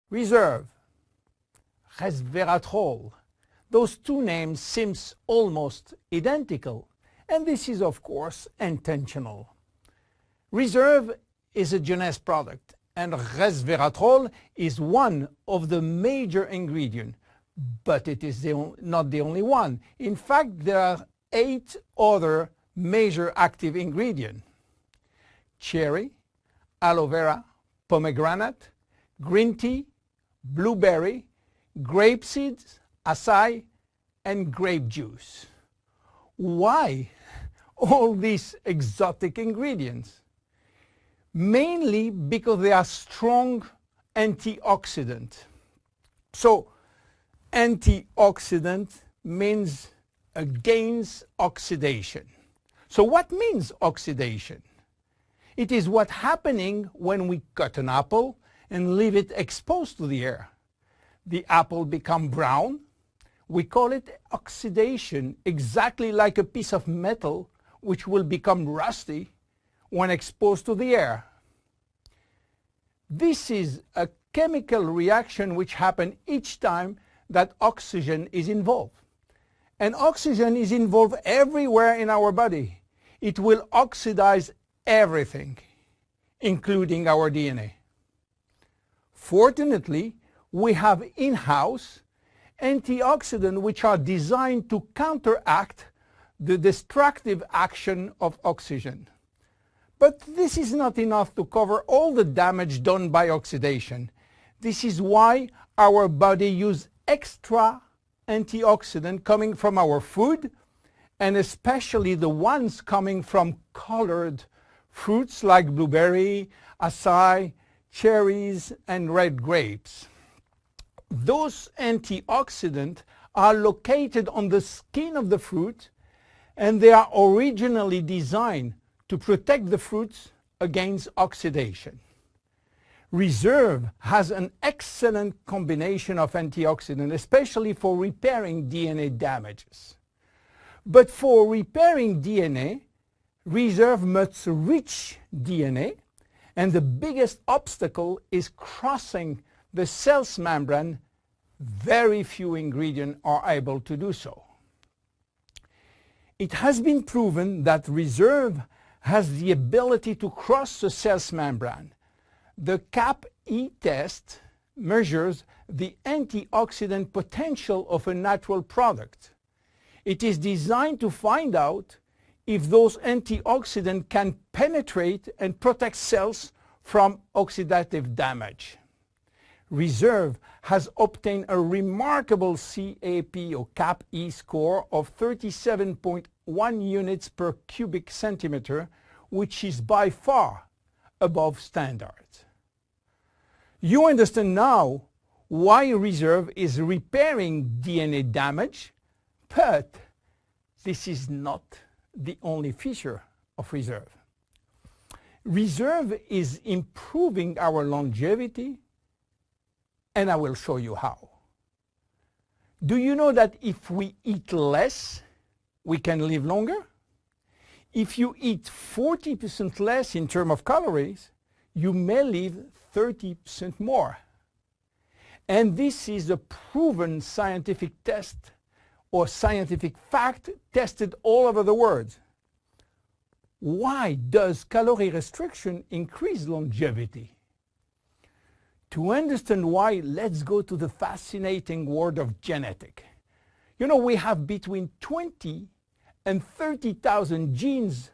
Reserve, resveratrol. Those two names seem almost identical, and this is of course intentional. Reserve is a Jeunesse product, and resveratrol is one of the major ingredients, but it is not the only one. In fact, there are 8 other major active ingredients: cherry, aloe vera, pomegranate, green tea, blueberry, grape seeds, acai, and grape juice. Why all these exotic ingredients? Mainly because they are strong antioxidants. So antioxidant means against oxidation. So what means oxidation? It is what's happening when we cut an apple and leave it exposed to the air. The apple becomes brown. We call it oxidation, exactly like a piece of metal which will become rusty when exposed to the air. This is a chemical reaction which happens each time that oxygen is involved. And oxygen is involved everywhere in our body. It will oxidize everything, including our DNA. Fortunately, we have in-house antioxidants which are designed to counteract the destructive action of oxygen. But this is not enough to cover all the damage done by oxidation. This is why our body uses extra antioxidants coming from our food, and especially the ones coming from colored fruits like blueberry, acai, cherries, and red grapes. Those antioxidants are located on the skin of the fruit, and they are originally designed to protect the fruits against oxidation. Reserve has an excellent combination of antioxidants, especially for repairing DNA damages. But for repairing DNA, Reserve must reach DNA, and the biggest obstacle is crossing the cell's membrane. Very few ingredients are able to do so. It has been proven that Reserve has the ability to cross the cell's membrane. The CAP-E test measures the antioxidant potential of a natural product. It is designed to find out if those antioxidants can penetrate and protect cells from oxidative damage. Reserve has obtained a remarkable CAP or CAP-E score of 37.1 units per cubic centimeter, which is by far above standard. You understand now why Reserve is repairing DNA damage, but this is not the only feature of Reserve. Reserve is improving our longevity, and I will show you how. Do you know that if we eat less, we can live longer? If you eat 40% less in terms of calories, you may live 30% more. And this is a proven scientific test or scientific fact tested all over the world. Why does calorie restriction increase longevity? To understand why, let's go to the fascinating world of genetics. You know, we have between 20 and 30,000 genes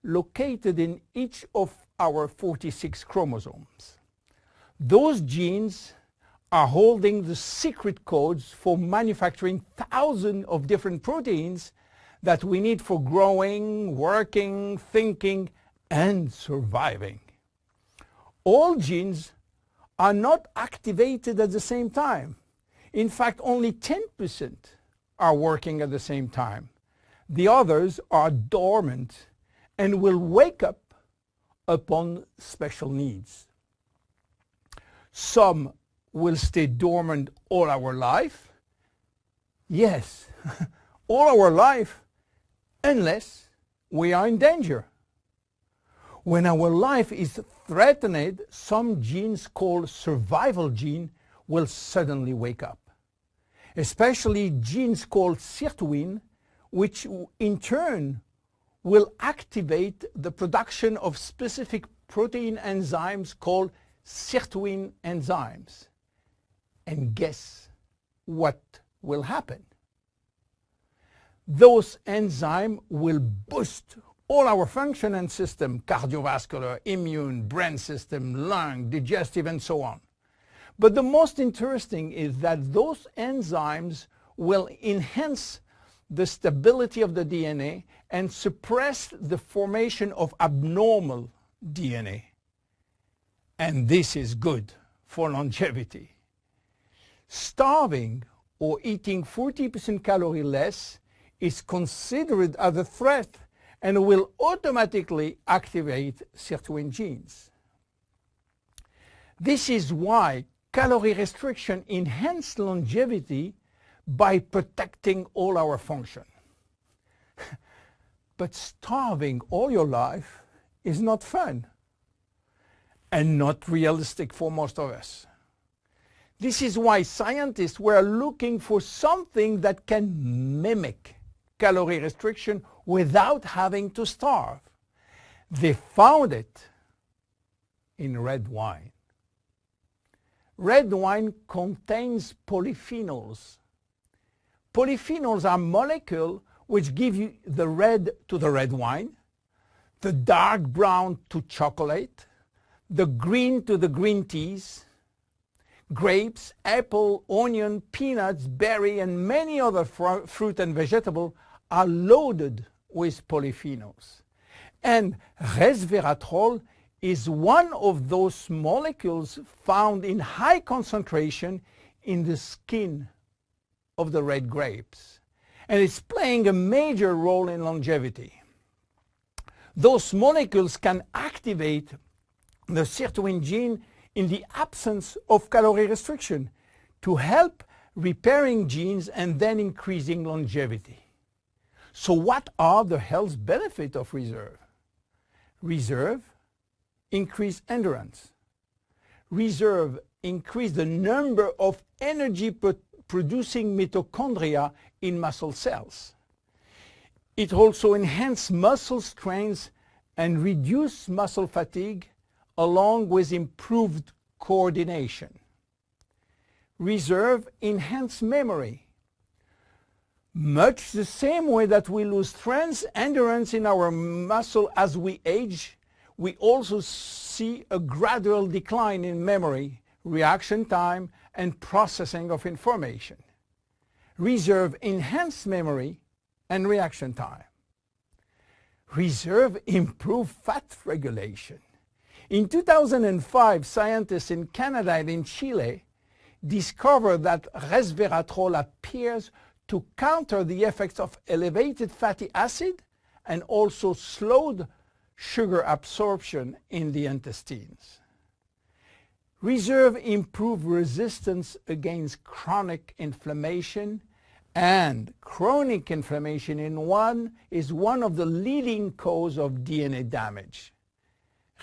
located in each of our 46 chromosomes. Those genes are holding the secret codes for manufacturing thousands of different proteins that we need for growing, working, thinking, and surviving. All genes are not activated at the same time. In fact, only 10% are working at the same time. The others are dormant and will wake up upon special needs. Some will stay dormant all our life. Yes, all our life, unless we are in danger. When our life is threatened, some genes called survival gene will suddenly wake up, especially genes called sirtuin, which in turn will activate the production of specific protein enzymes called sirtuin enzymes. And guess what will happen? Those enzymes will boost all our function and system, cardiovascular, immune, brain system, lung, digestive, and so on. But the most interesting is that those enzymes will enhance the stability of the DNA and suppress the formation of abnormal DNA. And this is good for longevity. Starving or eating 40% calorie less is considered as a threat and will automatically activate sirtuin genes. This is why calorie restriction enhances longevity by protecting all our function. But starving all your life is not fun and not realistic for most of us. This is why scientists were looking for something that can mimic calorie restriction without having to starve. They found it in red wine. Red wine contains polyphenols. Polyphenols are molecules which give you the red to the red wine, the dark brown to chocolate, the green to the green teas. Grapes, apple, onion, peanuts, berry, and many other fruit and vegetables are loaded with polyphenols. And resveratrol is one of those molecules found in high concentration in the skin of the red grapes. And it's playing a major role in longevity. Those molecules can activate the sirtuin gene in the absence of calorie restriction to help repairing genes and then increasing longevity. So what are the health benefits of reserve? Reserve increase endurance. Reserve increase the number of energy producing mitochondria in muscle cells. It also enhances muscle strength and reduce muscle fatigue along with improved coordination. Reserve enhance memory. Much the same way that we lose strength, endurance in our muscle as we age, we also see a gradual decline in memory, reaction time, and processing of information. Reserve enhance memory and reaction time. Reserve improve fat regulation. In 2005, scientists in Canada and in Chile discovered that resveratrol appears to counter the effects of elevated fatty acid and also slowed sugar absorption in the intestines. Reserve improve resistance against chronic inflammation, and chronic inflammation is one of the leading causes of DNA damage.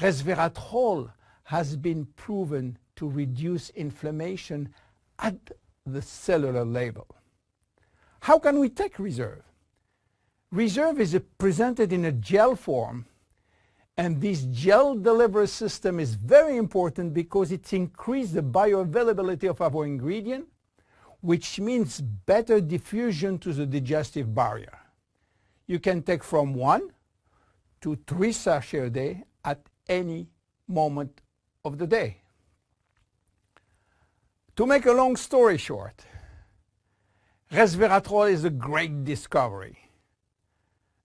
Resveratrol has been proven to reduce inflammation at the cellular level. How can we take reserve? Reserve is presented in a gel form, and this gel delivery system is very important because it increases the bioavailability of our ingredient, which means better diffusion to the digestive barrier. You can take from 1 to 3 sachets a day at any moment of the day. To make a long story short, resveratrol is a great discovery.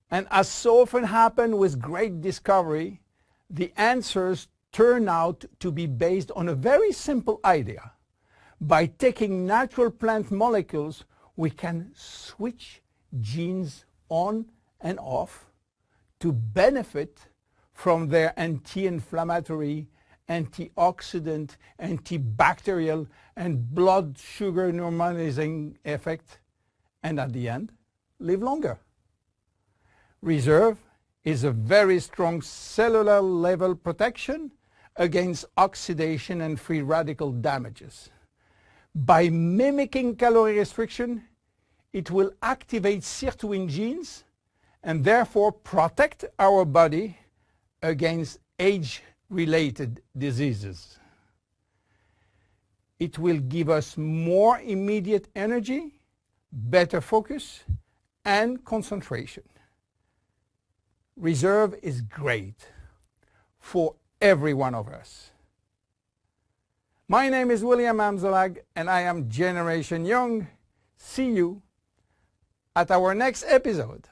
And as so often happens with great discovery, the answers turn out to be based on a very simple idea. By taking natural plant molecules, we can switch genes on and off to benefit from their anti-inflammatory, antioxidant, antibacterial, and blood sugar normalizing effect, and at the end, live longer. Reserve is a very strong cellular level protection against oxidation and free radical damages. By mimicking calorie restriction, it will activate sirtuin genes and therefore protect our body against age-related diseases. It will give us more immediate energy, better focus, and concentration. Reserve is great for every one of us. My name is William Amzallag, and I am Generation Young. See you at our next episode.